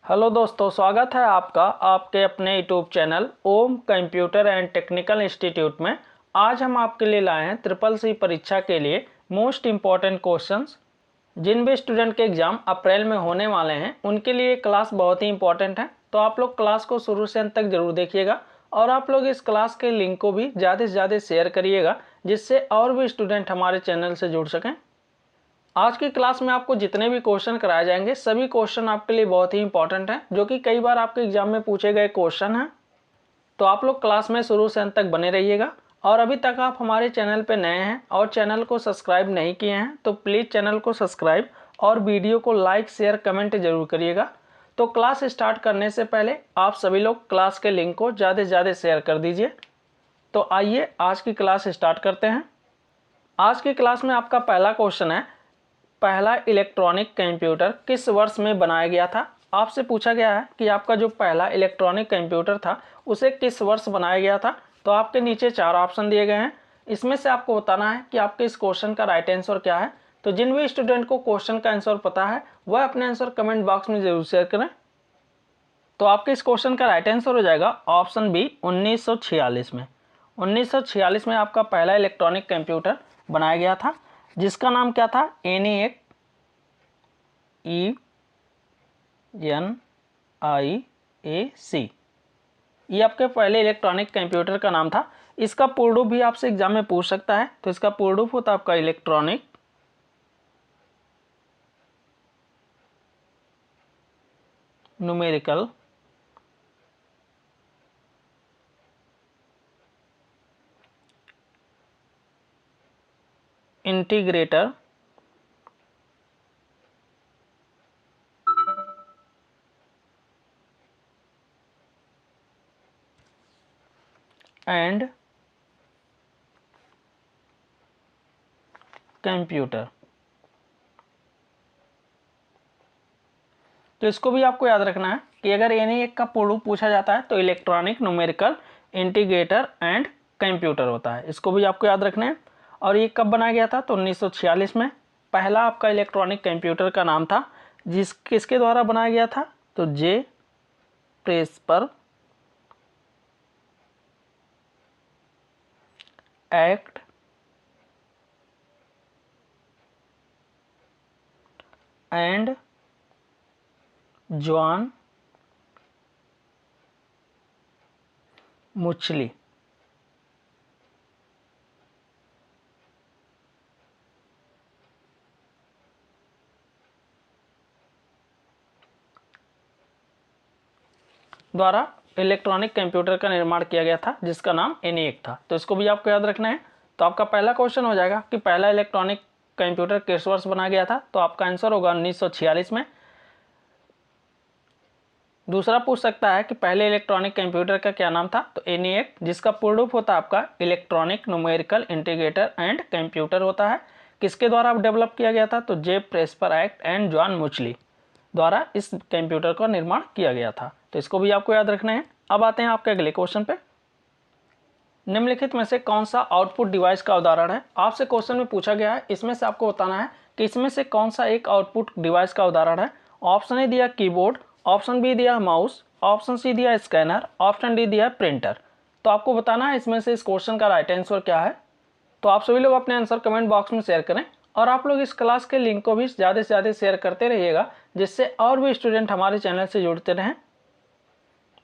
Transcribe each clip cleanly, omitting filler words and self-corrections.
Hello दोस्तों, स्वागत है आपका आपके अपने YouTube channel Om computer and technical institute में। आज हम आपके लिए लाए हैं ट्रिपल सी परीक्षा के लिए मोस्ट इम्पॉर्टेंट क्वेश्चंस। जिन भी स्टूडेंट के एग्ज़ाम अप्रैल में होने वाले हैं उनके लिए क्लास बहुत ही इंपॉर्टेंट है, तो आप लोग क्लास को शुरू से अंत तक ज़रूर देखिएगा और आप लोग इस क्लास के लिंक को भी ज़्यादा से ज़्यादा शेयर करिएगा, जिससे और भी स्टूडेंट हमारे चैनल से जुड़ सकें। आज की क्लास में आपको जितने भी क्वेश्चन कराए जाएंगे सभी क्वेश्चन आपके लिए बहुत ही इंपॉर्टेंट हैं, जो कि कई बार आपके एग्जाम में पूछे गए क्वेश्चन हैं। तो आप लोग क्लास में शुरू से अंत तक बने रहिएगा। और अभी तक आप हमारे चैनल पे नए हैं और चैनल को सब्सक्राइब नहीं किए हैं तो प्लीज़ चैनल को सब्सक्राइब और वीडियो को लाइक शेयर कमेंट जरूर करिएगा। तो क्लास स्टार्ट करने से पहले आप सभी लोग क्लास के लिंक को ज़्यादा से ज़्यादा शेयर कर दीजिए। तो आइए आज की क्लास स्टार्ट करते हैं। आज की क्लास में आपका पहला क्वेश्चन है, पहला इलेक्ट्रॉनिक कंप्यूटर किस वर्ष में बनाया गया था। आपसे पूछा गया है कि आपका जो पहला इलेक्ट्रॉनिक कंप्यूटर था उसे किस वर्ष बनाया गया था। तो आपके नीचे 4 ऑप्शन दिए गए हैं, इसमें से आपको बताना है कि आपके इस क्वेश्चन का राइट आंसर क्या है। तो जिन भी स्टूडेंट को क्वेश्चन का आंसर पता है वह अपने आंसर कमेंट बॉक्स में जरूर शेयर करें। तो आपके इस क्वेश्चन का राइट आंसर हो जाएगा ऑप्शन बी 1946 में। 1946 में आपका पहला इलेक्ट्रॉनिक कंप्यूटर बनाया गया था, जिसका नाम क्या था, ENIAC ये आपके पहले इलेक्ट्रॉनिक कंप्यूटर का नाम था। इसका पूर्ण रूप भी आपसे एग्जाम में पूछ सकता है, तो इसका पूर्ण रूप होता है आपका electronic numerical integrator and computer. तो इसको भी आपको याद रखना है कि अगर ENIAC का पूर्ण रूप पूछा जाता है तो electronic numerical integrator and computer होता है। इसको भी आपको याद रखना है। और ये कब बनाया गया था, तो 1946 में पहला आपका इलेक्ट्रॉनिक कंप्यूटर का नाम था, किसके द्वारा बनाया गया था, तो जे प्रेस्पर एक्ट एंड जॉन मुचली द्वारा इलेक्ट्रॉनिक कंप्यूटर का निर्माण किया गया था, जिसका नाम ENIAC था। तो इसको भी आपको याद रखना है। तो आपका पहला क्वेश्चन हो जाएगा कि पहला इलेक्ट्रॉनिक कंप्यूटर किस वर्ष बनाया गया था, तो आपका आंसर होगा 1946 में। दूसरा पूछ सकता है कि पहले इलेक्ट्रॉनिक कंप्यूटर का क्या नाम था, तो ENIAC, जिसका पूर्ण रूप होता है आपका electronic numerical integrator and computer होता है। किसके द्वारा डेवलप किया गया था, तो जे प्रेस्पर एक्ट एंड जॉन मुचली द्वारा इस कंप्यूटर का निर्माण किया गया था। तो इसको भी आपको याद रखना है। अब आते हैं आपके अगले क्वेश्चन पे। निम्नलिखित में से कौन सा आउटपुट डिवाइस का उदाहरण है। आपसे क्वेश्चन में पूछा गया है, इसमें से आपको बताना है कि इसमें से कौन सा एक आउटपुट डिवाइस का उदाहरण है। ऑप्शन ए दिया कीबोर्ड, ऑप्शन बी दिया माउस, ऑप्शन सी दिया स्कैनर, ऑप्शन डी दिया प्रिंटर। तो आपको बताना है इसमें से इस क्वेश्चन का राइट आंसर क्या है। तो आप सभी लोग अपने आंसर कमेंट बॉक्स में शेयर करें और आप लोग इस क्लास के लिंक को भी ज़्यादा से ज़्यादा शेयर करते रहिएगा, जिससे और भी स्टूडेंट हमारे चैनल से जुड़ते रहें।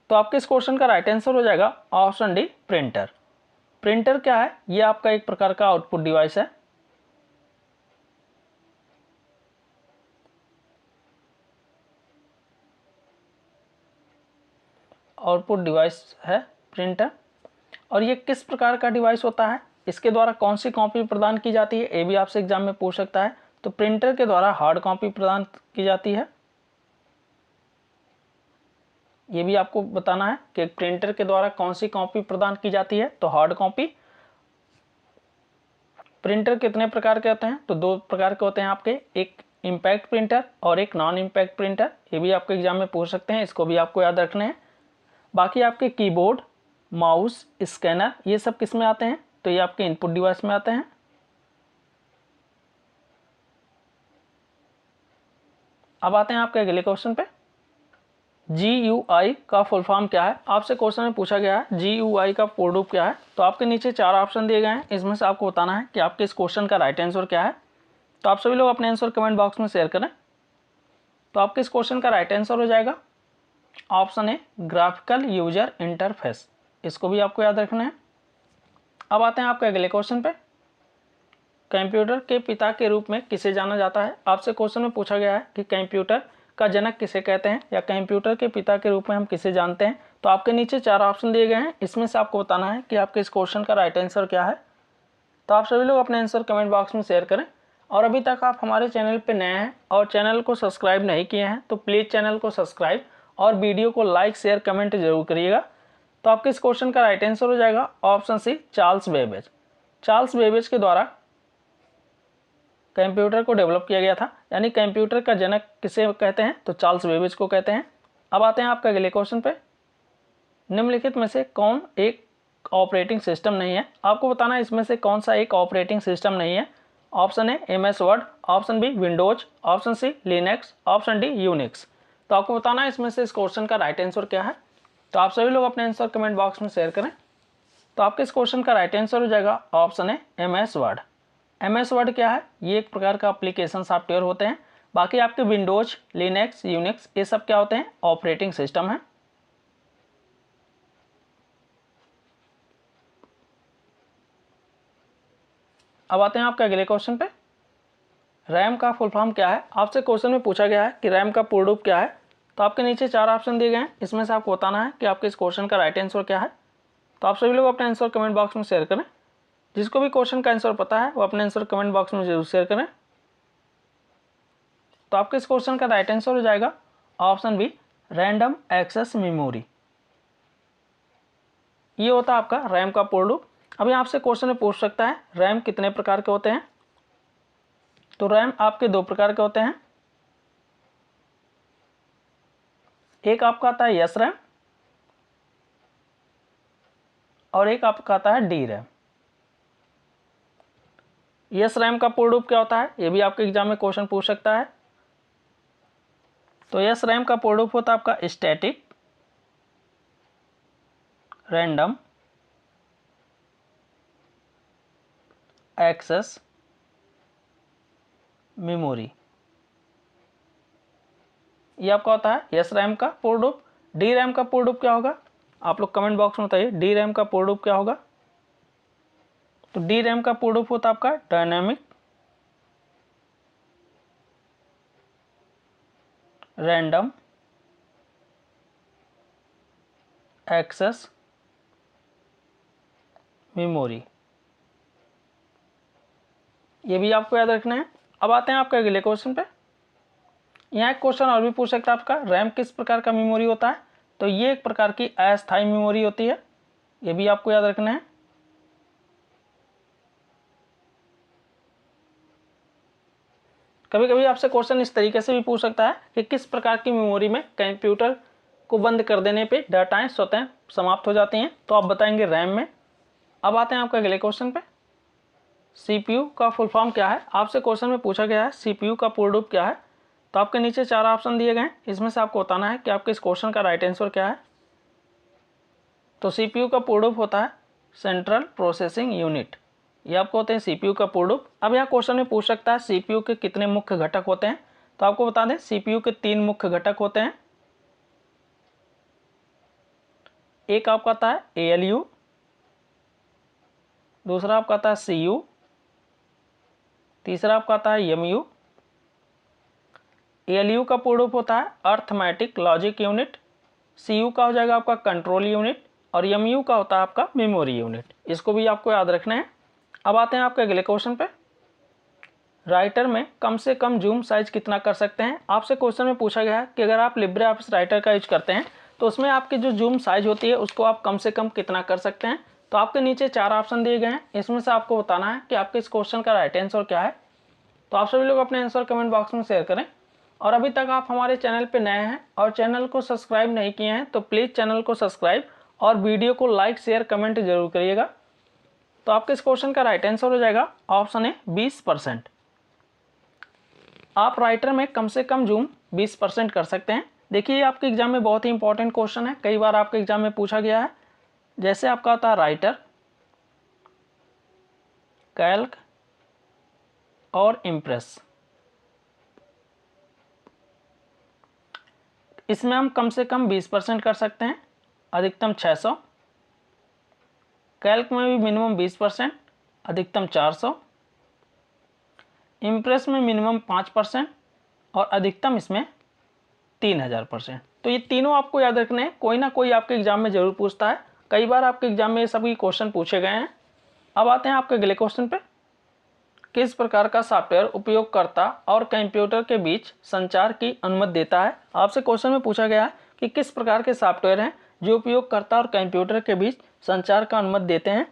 तो आपके इस क्वेश्चन का राइट आंसर हो जाएगा ऑप्शन डी प्रिंटर। प्रिंटर क्या है, ये आपका एक प्रकार का आउटपुट डिवाइस है। आउटपुट डिवाइस है प्रिंटर। और ये किस प्रकार का डिवाइस होता है, इसके द्वारा कौन सी कॉपी प्रदान की जाती है, ये भी आपसे एग्जाम में पूछ सकता है। तो प्रिंटर के द्वारा हार्ड कॉपी प्रदान की जाती है। ये भी आपको बताना है कि प्रिंटर के द्वारा कौन सी कॉपी प्रदान की जाती है, तो हार्ड कॉपी। प्रिंटर कितने प्रकार के होते हैं, तो 2 प्रकार के होते हैं आपके, एक इम्पैक्ट प्रिंटर और एक नॉन इम्पैक्ट प्रिंटर। ये भी आपके एग्जाम में पूछ सकते हैं, इसको भी आपको याद रखना है। बाकी आपके कीबोर्ड, माउस, स्कैनर, ये सब किस में आते हैं, तो ये आपके इनपुट डिवाइस में आते हैं। अब आते हैं आपके अगले क्वेश्चन पे। GUI का फुल फॉर्म क्या है? आपसे क्वेश्चन में पूछा गया है GUI का पूर्ण रूप क्या है। तो आपके नीचे 4 ऑप्शन दिए गए हैं, इसमें से आपको बताना है कि आपके इस क्वेश्चन का राइट आंसर क्या है। तो आप सभी लोग अपने आंसर कमेंट बॉक्स में शेयर करें। तो आपके इस क्वेश्चन का राइट आंसर हो जाएगा option A, graphical user interface. इसको भी आपको याद रखना है। अब आते हैं आपके अगले क्वेश्चन पे। कंप्यूटर के पिता के रूप में किसे जाना जाता है? आपसे क्वेश्चन में पूछा गया है कि कंप्यूटर का जनक किसे कहते हैं या कंप्यूटर के पिता के रूप में हम किसे जानते हैं। तो आपके नीचे 4 ऑप्शन दिए गए हैं, इसमें से आपको बताना है कि आपके इस क्वेश्चन का राइट आंसर क्या है। तो आप सभी लोग अपने आंसर कमेंट बॉक्स में शेयर करें। और अभी तक आप हमारे चैनल पर नए हैं और चैनल को सब्सक्राइब नहीं किए हैं तो प्लीज़ चैनल को सब्सक्राइब और वीडियो को लाइक शेयर कमेंट जरूर करिएगा। तो आपके इस क्वेश्चन का राइट आंसर हो जाएगा option C, Charles Babbage. Charles Babbage के द्वारा कंप्यूटर को डेवलप किया गया था, यानी कंप्यूटर का जनक किसे कहते हैं? तो चार्ल्स बेबेज को कहते हैं। अब आते हैं आपके अगले क्वेश्चन पे। निम्नलिखित में से कौन एक ऑपरेटिंग सिस्टम नहीं है? आपको बताना है इसमें से कौन सा एक ऑपरेटिंग सिस्टम नहीं है। Option A MS word, option B Windows, option C Linux, option D Unix. तो आपको बताना है इसमें से इस क्वेश्चन का राइट आंसर क्या है। तो आप सभी लोग अपने आंसर कमेंट बॉक्स में शेयर करें। तो आपके इस क्वेश्चन का राइट आंसर हो जाएगा option A, MS word. MS word क्या है? ये एक प्रकार का एप्लीकेशन सॉफ्टवेयर होते हैं। बाकी आपके विंडोज, लिनक्स, यूनिक्स ये सब क्या होते हैं? ऑपरेटिंग सिस्टम है। अब आते हैं आपके अगले क्वेश्चन पे। रैम का फुल फॉर्म क्या है? आपसे क्वेश्चन में पूछा गया है कि रैम का पूर्ण रूप क्या है। तो आपके नीचे 4 ऑप्शन दिए गए हैं, इसमें से आपको बताना है कि आपके इस क्वेश्चन का राइट आंसर क्या है। तो आप सभी लोग अपने आंसर कमेंट बॉक्स में शेयर करें। जिसको भी क्वेश्चन का आंसर पता है वो अपने आंसर कमेंट बॉक्स में जरूर शेयर करें। तो आपके इस क्वेश्चन का राइट आंसर हो जाएगा option B, random access memory. ये होता है आपका रैम का पूर्ण रूप। अभी आपसे क्वेश्चन में पूछ सकता है रैम कितने प्रकार के होते हैं। तो रैम आपके 2 प्रकार के होते हैं। एक आपका आता है यस रैम और एक आपका आता है डी रैम। यस रैम का पूर्ण रूप क्या होता है? ये भी आपके एग्जाम में क्वेश्चन पूछ सकता है। तो यस रैम का पूर्ण रूप होता है आपका स्टैटिक रैंडम एक्सेस मेमोरी। ये आपका होता है यस रैम का पूर्ण रूप। डी रैम का पूर्ण रूप क्या होगा? आप लोग कमेंट बॉक्स में बताइए डी रैम का पूर्ण रूप क्या होगा। तो डी रैम का पूर्ण रूप होता है आपका डायनामिक रैंडम एक्सेस मेमोरी। ये भी आपको याद रखना है। अब आते हैं आपके अगले क्वेश्चन पे। यहाँ एक क्वेश्चन और भी पूछ सकता है आपका, रैम किस प्रकार का मेमोरी होता है? तो ये एक प्रकार की अस्थायी मेमोरी होती है। ये भी आपको याद रखना है। कभी कभी आपसे क्वेश्चन इस तरीके से भी पूछ सकता है कि किस प्रकार की मेमोरी में कंप्यूटर को बंद कर देने पे डाटाएं स्वतः समाप्त हो जाती हैं। तो आप बताएंगे रैम में। अब आते हैं आपके अगले क्वेश्चन पे। CPU का फुल फॉर्म क्या है? आपसे क्वेश्चन में पूछा गया है CPU का पूर्ण रूप क्या है। तो आपके नीचे 4 ऑप्शन दिए गए हैं, इसमें से आपको बताना है कि आपके इस क्वेश्चन का राइट आंसर क्या है। तो CPU का पूर्ण रूप होता है सेंट्रल प्रोसेसिंग यूनिट। ये आपको होते हैं CPU का पूर्ण रूप। अब यहाँ क्वेश्चन में पूछ सकता है CPU के कितने मुख्य घटक होते हैं। तो आपको बता दें CPU के 3 मुख्य घटक होते हैं। एक आपका आता है ALU, दूसरा आपका आता है CU, तीसरा आपका आता है MU। ALU का पूर्ण रूप होता है अर्थमेटिक लॉजिक यूनिट, CU का हो जाएगा आपका कंट्रोल यूनिट और MU का होता है आपका मेमोरी यूनिट। इसको भी आपको याद रखना है। अब आते हैं आपके अगले क्वेश्चन पे। राइटर में कम से कम जूम साइज कितना कर सकते हैं? आपसे क्वेश्चन में पूछा गया है कि अगर आप लिब्रे ऑफिस राइटर का यूज करते हैं तो उसमें आपकी जो जूम साइज होती है उसको आप कम से कम कितना कर सकते हैं। तो आपके नीचे 4 ऑप्शन दिए गए हैं, इसमें से आपको बताना है कि आपके इस क्वेश्चन का राइट आंसर क्या है। तो आप सभी लोग अपने आंसर कमेंट बॉक्स में शेयर करें। और अभी तक आप हमारे चैनल पर नए हैं और चैनल को सब्सक्राइब नहीं किए हैं तो प्लीज़ चैनल को सब्सक्राइब और वीडियो को लाइक शेयर कमेंट जरूर करिएगा। तो आपके इस क्वेश्चन का राइट आंसर हो जाएगा ऑप्शन ए, 20%। आप राइटर में कम से कम जूम 20% कर सकते हैं। देखिए आपके एग्जाम में बहुत ही इंपॉर्टेंट क्वेश्चन है, कई बार आपके एग्जाम में पूछा गया है। जैसे आपका होता है राइटर, कैल्क और इम्प्रेस। इसमें हम कम से कम 20% कर सकते हैं, अधिकतम 600। कैल्क में भी मिनिमम 20%, अधिकतम 400। इम्प्रेस में मिनिमम 5% और अधिकतम इसमें 3000%। तो ये तीनों आपको याद रखने हैं, कोई ना कोई आपके एग्जाम में जरूर पूछता है, कई बार आपके एग्जाम में ये सभी क्वेश्चन पूछे गए हैं। अब आते हैं आपके अगले क्वेश्चन पे। किस प्रकार का सॉफ्टवेयर उपयोगकर्ता और कंप्यूटर के बीच संचार की अनुमति देता है? आपसे क्वेश्चन में पूछा गया है कि किस प्रकार के सॉफ्टवेयर हैं जो उपयोगकर्ता और कंप्यूटर के बीच संचार का अनुमति देते हैं।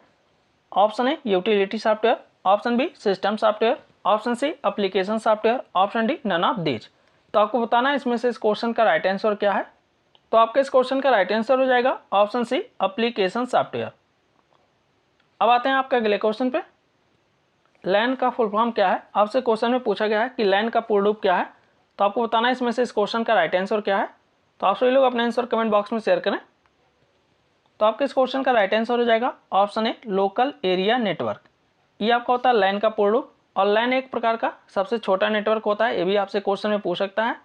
Option A utility software, option B system software, option C application software, option D none of these. तो आपको बताना है इसमें से इस क्वेश्चन का राइट आंसर क्या है। तो आपके इस क्वेश्चन का राइट आंसर हो जाएगा ऑप्शन सी एप्लीकेशन सॉफ्टवेयर। अब आते हैं आपके अगले क्वेश्चन पे। लैन का फुल फॉर्म क्या है? आपसे क्वेश्चन में पूछा गया है कि लैन का पूर्ण रूप क्या है। तो आपको बताना है इसमें से इस क्वेश्चन का राइट आंसर क्या है। तो आप सभी लोग अपने आंसर कमेंट बॉक्स में शेयर करें। तो आपके इस क्वेश्चन का राइट आंसर हो जाएगा option A local area network. ये आपका होता है लैन का पूर्ण रूप। और लैन एक प्रकार का सबसे छोटा नेटवर्क होता है। ये भी आपसे क्वेश्चन में पूछ सकता है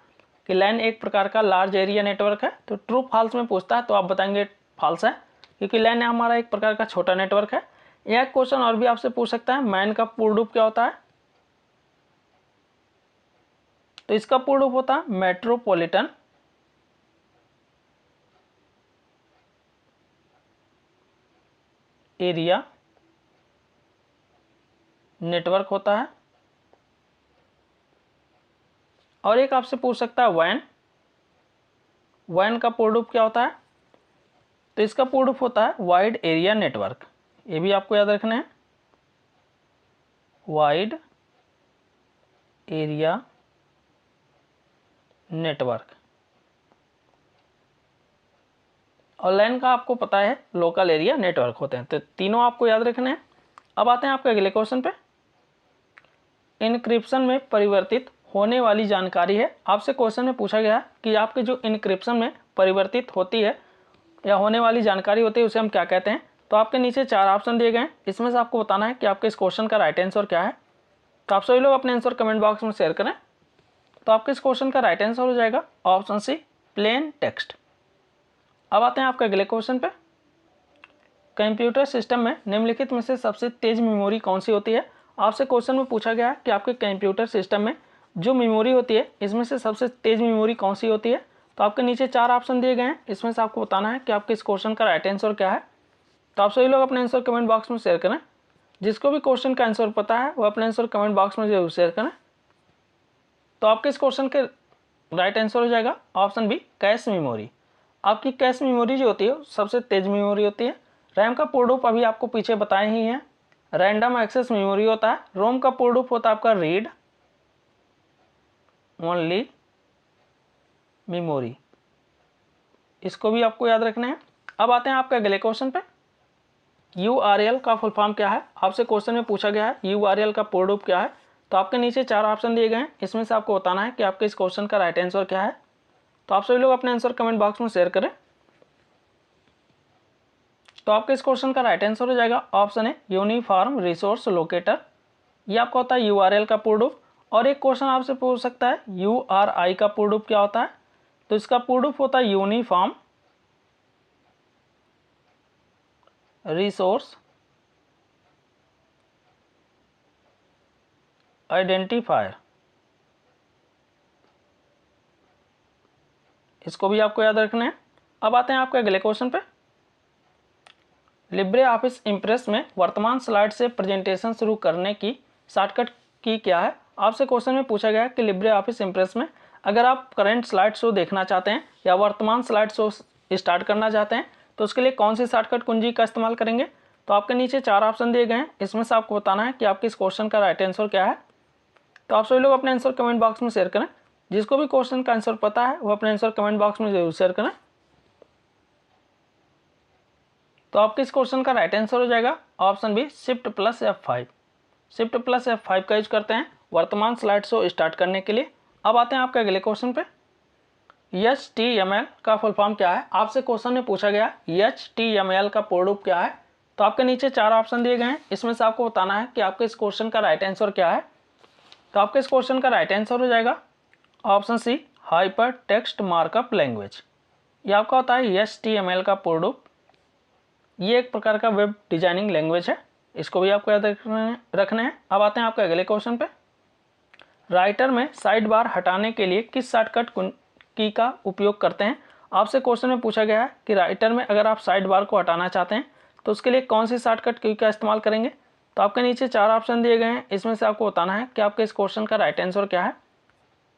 कि लैन एक प्रकार का लार्ज एरिया नेटवर्क है। तो ट्रू फॉल्स में पूछता है तो आप बताएंगे फॉल्स है, क्योंकि लैन हमारा एक प्रकार का छोटा नेटवर्क है। यह क्वेश्चन और भी आपसे पूछ सकता है मैन का पूर्ण रूप क्या होता है। तो इसका पूर्ण रूप होता है मेट्रोपॉलिटन एरिया नेटवर्क होता है। और एक आपसे पूछ सकता है वैन, वैन का पूर्ण रूप क्या होता है। तो इसका पूर्ण रूप होता है वाइड एरिया नेटवर्क। ये भी आपको याद रखना है, वाइड एरिया नेटवर्क। और लैन का आपको पता है लोकल एरिया नेटवर्क होते हैं। तो तीनों आपको याद रखने हैं। अब आते हैं आपके अगले क्वेश्चन पे। इनक्रिप्शन में परिवर्तित होने वाली जानकारी है। आपसे क्वेश्चन में पूछा गया कि आपके जो इनक्रिप्शन में परिवर्तित होती है या होने वाली जानकारी होती है उसे हम क्या कहते हैं। तो आपके नीचे 4 ऑप्शन दिए गए हैं, इसमें से आपको बताना है कि आपके इस क्वेश्चन का राइट आंसर क्या है। तो आप सभी लोग अपने आंसर कमेंट बॉक्स में शेयर करें। तो आपके इस क्वेश्चन का राइट आंसर हो जाएगा ऑप्शन सी प्लेन टेक्स्ट। अब आते हैं आपके अगले क्वेश्चन पे। कंप्यूटर सिस्टम में निम्नलिखित में से सबसे तेज मेमोरी कौन सी होती है। आपसे क्वेश्चन में पूछा गया है कि आपके कंप्यूटर सिस्टम में जो मेमोरी होती है इसमें से सबसे तेज मेमोरी कौन सी होती है। तो आपके नीचे 4 ऑप्शन दिए गए हैं, इसमें से आपको बताना है कि आपके इस क्वेश्चन का राइट आंसर क्या है। तो आप सभी लोग अपने आंसर कमेंट बॉक्स में शेयर करें। जिसको भी क्वेश्चन का आंसर पता है वो अपने आंसर कमेंट बॉक्स में जरूर शेयर करें। तो आपके इस क्वेश्चन के राइट आंसर हो जाएगा ऑप्शन बी कैश मेमोरी। आपकी कैश मेमोरी जो होती है सबसे तेज मेमोरी होती है। रैम का पूर्ण रूप अभी आपको पीछे बताए ही हैं, रैंडम एक्सेस मेमोरी होता है। रोम का पूर्ण रूप होता है आपका रीड ओनली मेमोरी। इसको भी आपको याद रखना है। अब आते हैं आपके अगले क्वेश्चन पे। URL का फुल फॉर्म क्या है। आपसे क्वेश्चन में पूछा गया है URL का पूर्ण रूप क्या है। तो आपके नीचे 4 ऑप्शन दिए गए हैं, इसमें से आपको बताना है कि आपके इस क्वेश्चन का राइट आंसर क्या है। तो आप सभी लोग अपने आंसर कमेंट बॉक्स में शेयर करें। तो आपके इस क्वेश्चन का राइट आंसर हो जाएगा ऑप्शन है यूनिफॉर्म रिसोर्स लोकेटर। ये आपका होता है URL का पूर्ण रूप। और एक क्वेश्चन आपसे पूछ सकता है URI का पूर्ण रूप क्या होता है। तो इसका पूर्ण रूप होता है यूनिफॉर्म रिसोर्स आइडेंटिफायर। इसको भी आपको याद रखना है। अब आते हैं आपके अगले क्वेश्चन पे। लिब्रे ऑफिस इम्प्रेस में वर्तमान स्लाइड से प्रेजेंटेशन शुरू करने की शॉर्टकट की क्या है। आपसे क्वेश्चन में पूछा गया कि लिब्रे ऑफिस इम्प्रेस में अगर आप करंट स्लाइड शो देखना चाहते हैं या वर्तमान स्लाइड शो स्टार्ट करना चाहते हैं तो उसके लिए कौन सी शॉर्टकट कुंजी का इस्तेमाल करेंगे। तो आपके नीचे 4 ऑप्शन दिए गए हैं, इसमें से आपको बताना है कि आपके इस क्वेश्चन का राइट आंसर क्या है। तो आप सभी लोग अपने आंसर कमेंट बॉक्स में शेयर करें। जिसको भी क्वेश्चन का आंसर पता है वो अपने आंसर कमेंट बॉक्स में जरूर शेयर करें। तो आपके इस क्वेश्चन का राइट आंसर हो जाएगा option B shift plus F5। Shift plus F5 का यूज करते हैं वर्तमान स्लाइड शो स्टार्ट करने के लिए। अब आते हैं आपके अगले क्वेश्चन पे। HTML का फुल फॉर्म क्या है? आपसे क्वेश्चन में पूछा गया HTML का पूर्ण रूप क्या है? तो आपके नीचे 4 ऑप्शन दिए गए हैं, इसमें से आपको बताना है कि आपके इस क्वेश्चन का राइट आंसर क्या है। तो आपके इस क्वेश्चन का राइट आंसर हो जाएगा option C, hyper text markup language. ये आपका होता है HTML का पूर्ण रूप। ये एक प्रकार का वेब डिजाइनिंग लैंग्वेज है, इसको भी आपको याद रखने हैं। अब आते हैं आपके अगले क्वेश्चन पे। राइटर में साइड बार हटाने के लिए किस शॉर्टकट की का उपयोग करते हैं? आपसे क्वेश्चन में पूछा गया है कि राइटर में अगर आप साइड बार को हटाना चाहते हैं तो उसके लिए कौन सी शॉर्टकट की का इस्तेमाल करेंगे। तो आपके नीचे 4 ऑप्शन दिए गए हैं, इसमें से आपको बताना है कि आपके इस क्वेश्चन का राइट आंसर क्या है।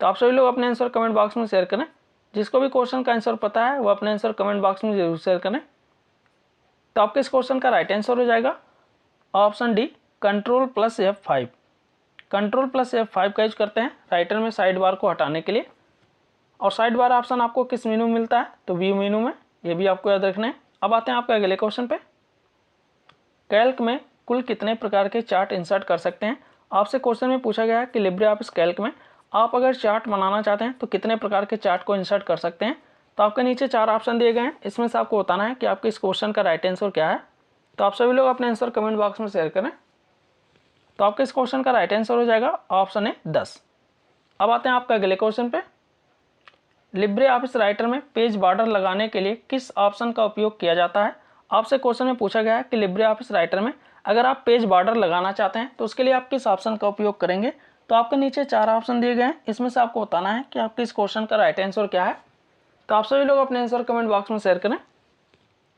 तो आप सभी लोग अपने आंसर कमेंट बॉक्स में शेयर करें। जिसको भी क्वेश्चन का आंसर पता है वो अपने आंसर कमेंट बॉक्स में जरूर शेयर करें। तो आपके इस क्वेश्चन का राइट आंसर हो जाएगा ऑप्शन डी, Ctrl+F5। Ctrl+F5 का यूज करते हैं राइटर में साइड बार को हटाने के लिए। और साइड बार ऑप्शन आपको किस मेनू में मिलता है? तो व्यू मेनू में, ये भी आपको याद रखना है। अब आते हैं आपके अगले क्वेश्चन पे। कैल्क में कुल कितने प्रकार के चार्ट इंसर्ट कर सकते हैं? आपसे क्वेश्चन में पूछा गया है कि लिब्रे ऑफिस कैल्क में आप अगर चार्ट बनाना चाहते हैं तो कितने प्रकार के चार्ट को इंसर्ट कर सकते हैं। तो आपके नीचे 4 ऑप्शन दिए गए हैं, इसमें से आपको बताना है कि आपके इस क्वेश्चन का राइट आंसर क्या है। तो आप सभी लोग अपने आंसर कमेंट बॉक्स में शेयर करें। तो आपके इस क्वेश्चन का राइट आंसर हो जाएगा ऑप्शन ए, 10। अब आते हैं आपके अगले क्वेश्चन पे। लिब्रे ऑफिस राइटर में पेज बॉर्डर लगाने के लिए किस ऑप्शन का उपयोग किया जाता है? आपसे क्वेश्चन में पूछा गया है कि लिब्रे ऑफिस राइटर में अगर आप पेज बॉर्डर लगाना चाहते हैं तो उसके लिए आप किस ऑप्शन का उपयोग करेंगे। तो आपके नीचे 4 ऑप्शन दिए गए हैं, इसमें से आपको बताना है कि आपके इस क्वेश्चन का राइट आंसर क्या है। तो आप सभी लोग अपने आंसर कमेंट बॉक्स में शेयर करें।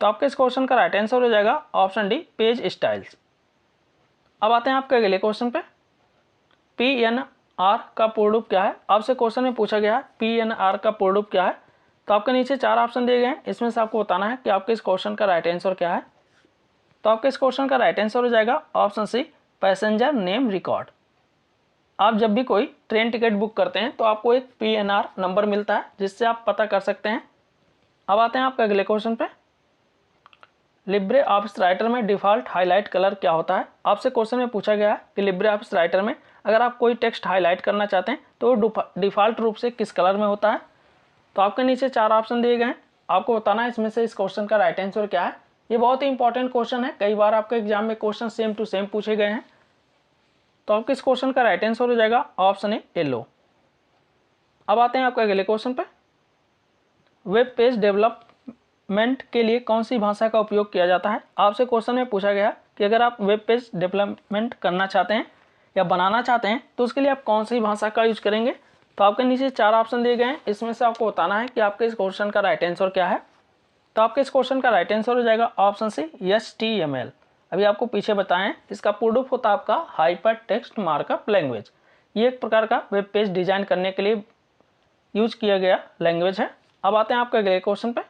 तो आपके इस क्वेश्चन का राइट आंसर हो जाएगा ऑप्शन डी, पेज स्टाइल्स। अब आते हैं आपके अगले क्वेश्चन पे। PNR का पूर्ण रूप क्या है? आपसे क्वेश्चन में पूछा गया है PNR का पूर्ण रूप क्या है। तो आपके नीचे 4 ऑप्शन दिए गए हैं, इसमें से आपको बताना है कि आपके इस क्वेश्चन का राइट आंसर क्या है। तो आपके इस क्वेश्चन का राइट आंसर हो जाएगा option C, passenger name record. आप जब भी कोई ट्रेन टिकट बुक करते हैं तो आपको एक PNR नंबर मिलता है जिससे आप पता कर सकते हैं। अब आते हैं आपके अगले क्वेश्चन पे। लिब्रे ऑफिस राइटर में डिफ़ॉल्ट हाईलाइट कलर क्या होता है? आपसे क्वेश्चन में पूछा गया है कि लिब्रे ऑफिस राइटर में अगर आप कोई टेक्स्ट हाईलाइट करना चाहते हैं तो वो डिफ़ॉल्ट रूप से किस कलर में होता है। तो आपके नीचे 4 ऑप्शन दिए गए हैं, आपको बताना है इसमें से इस क्वेश्चन का राइट आंसर क्या है। ये बहुत ही इंपॉर्टेंट क्वेश्चन है, कई बार आपके एग्जाम में क्वेश्चन सेम टू सेम पूछे गए हैं। तो आपके इस क्वेश्चन का राइट आंसर हो जाएगा ऑप्शन ए, येलो। अब आते हैं आपके अगले क्वेश्चन पे। वेब पेज डेवलपमेंट के लिए कौन सी भाषा का उपयोग किया जाता है? आपसे क्वेश्चन में पूछा गया कि अगर आप वेब पेज डेवलपमेंट करना चाहते हैं या बनाना चाहते हैं तो उसके लिए आप कौन सी भाषा का यूज करेंगे। तो आपके नीचे 4 ऑप्शन दिए गए हैं, इसमें से आपको बताना है कि आपके इस क्वेश्चन का राइट आंसर क्या है। तो आपके इस क्वेश्चन का राइट आंसर हो जाएगा ऑप्शन सी, HTML। अभी आपको पीछे बताएं, इसका पूर्ण रूप होता है आपका हाइपर टेक्स्ट मार्कअप लैंग्वेज। ये एक प्रकार का वेब पेज डिजाइन करने के लिए यूज किया गया लैंग्वेज है। अब आते हैं आपके अगले क्वेश्चन पे।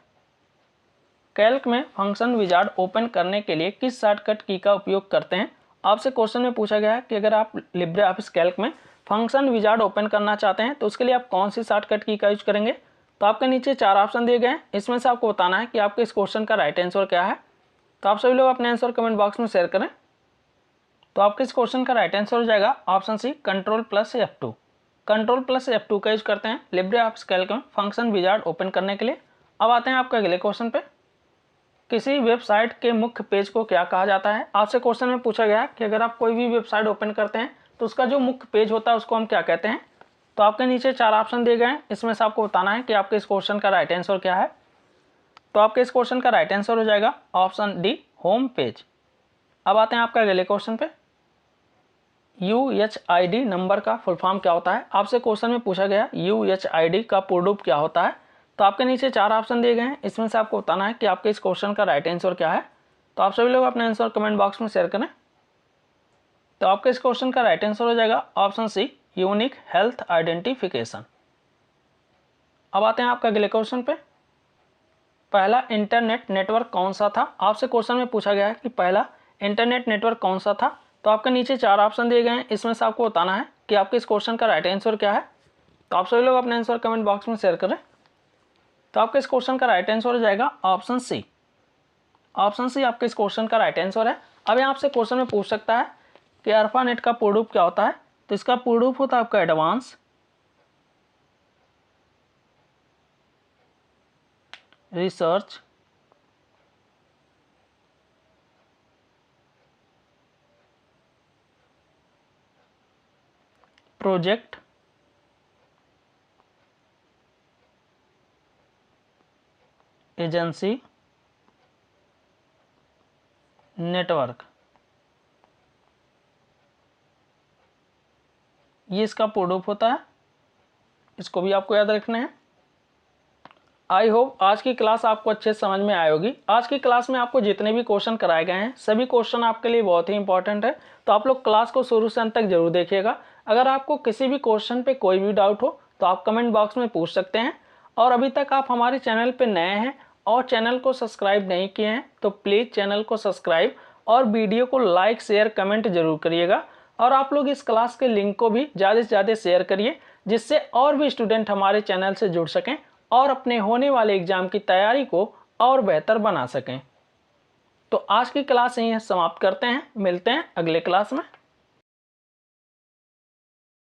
कैल्क में फंक्शन विजार्ड ओपन करने के लिए किस शॉर्टकट की का उपयोग करते हैं? आपसे क्वेश्चन में पूछा गया है कि अगर आप लिब्रे ऑफिस कैल्क में फंक्शन विजार्ड ओपन करना चाहते हैं तो उसके लिए आप कौन सी शॉर्टकट की का यूज करेंगे। तो आपके नीचे 4 ऑप्शन दिए गए हैं, इसमें से आपको बताना है कि आपके इस क्वेश्चन का राइट आंसर क्या है। तो आप सभी लोग अपने आंसर कमेंट बॉक्स में शेयर करें। तो आपके इस क्वेश्चन का राइट आंसर हो जाएगा ऑप्शन सी, Ctrl+F2। Ctrl+F2 का यूज करते हैं लिब्रे ऑफिस कैल्क में फंक्शन विजार्ड ओपन करने के लिए। अब आते हैं आपके अगले क्वेश्चन पे। किसी वेबसाइट के मुख्य पेज को क्या कहा जाता है? आपसे क्वेश्चन में पूछा गया कि अगर आप कोई भी वेबसाइट ओपन करते हैं तो उसका जो मुख्य पेज होता है उसको हम क्या कहते हैं। तो आपके नीचे 4 ऑप्शन दिए गए हैं, इसमें से आपको बताना है कि आपके इस क्वेश्चन का राइट आंसर क्या है। तो आपके इस क्वेश्चन का राइट आंसर हो जाएगा ऑप्शन डी, होम पेज। अब आते हैं आपके अगले क्वेश्चन पे। UHID नंबर का फुल फॉर्म क्या होता है? आपसे क्वेश्चन में पूछा गया UHID का पूर्ण रूप क्या होता है। तो आपके नीचे 4 ऑप्शन दिए गए हैं, इसमें से आपको बताना है कि आपके इस क्वेश्चन का राइट आंसर क्या है। तो आप सभी लोग अपने आंसर कमेंट बॉक्स में शेयर करें। तो आपके इस क्वेश्चन का राइट आंसर हो जाएगा option C, unique health identification. अब आते हैं आपके अगले क्वेश्चन पे। पहला इंटरनेट नेटवर्क कौन सा था? आपसे क्वेश्चन में पूछा गया है कि पहला इंटरनेट नेटवर्क कौन सा था। तो आपके नीचे 4 ऑप्शन दिए गए हैं, इसमें से आपको बताना है कि आपके इस क्वेश्चन का राइट आंसर क्या है। तो आप सभी लोग अपने आंसर कमेंट बॉक्स में शेयर करें। तो आपके इस क्वेश्चन का राइट आंसर हो जाएगा ऑप्शन सी। ऑप्शन सी आपके इस क्वेश्चन का राइट आंसर है। अब यहाँ आपसे क्वेश्चन में पूछ सकता है कि ARPANET का पूर्ण रूप क्या होता है। तो इसका पूर्ण रूप होता है आपका advance research project agency network, ये इसका प्रूफ होता है, इसको भी आपको याद रखना है। आई होप आज की क्लास आपको अच्छे से समझ में आई होगी। आज की क्लास में आपको जितने भी क्वेश्चन कराए गए हैं सभी क्वेश्चन आपके लिए बहुत ही इंपॉर्टेंट है, तो आप लोग क्लास को शुरू से अंत तक जरूर देखिएगा। अगर आपको किसी भी क्वेश्चन पे कोई भी डाउट हो तो आप कमेंट बॉक्स में पूछ सकते हैं। और अभी तक आप हमारे चैनल पे नए हैं और चैनल को सब्सक्राइब नहीं किए हैं तो प्लीज़ चैनल को सब्सक्राइब और वीडियो को लाइक शेयर कमेंट जरूर करिएगा। और आप लोग इस क्लास के लिंक को भी ज़्यादा से ज़्यादा शेयर करिए, जिससे और भी स्टूडेंट हमारे चैनल से जुड़ सकें और अपने होने वाले एग्जाम की तैयारी को और बेहतर बना सकें। तो आज की क्लास यहीं समाप्त करते हैं, मिलते हैं अगले क्लास में।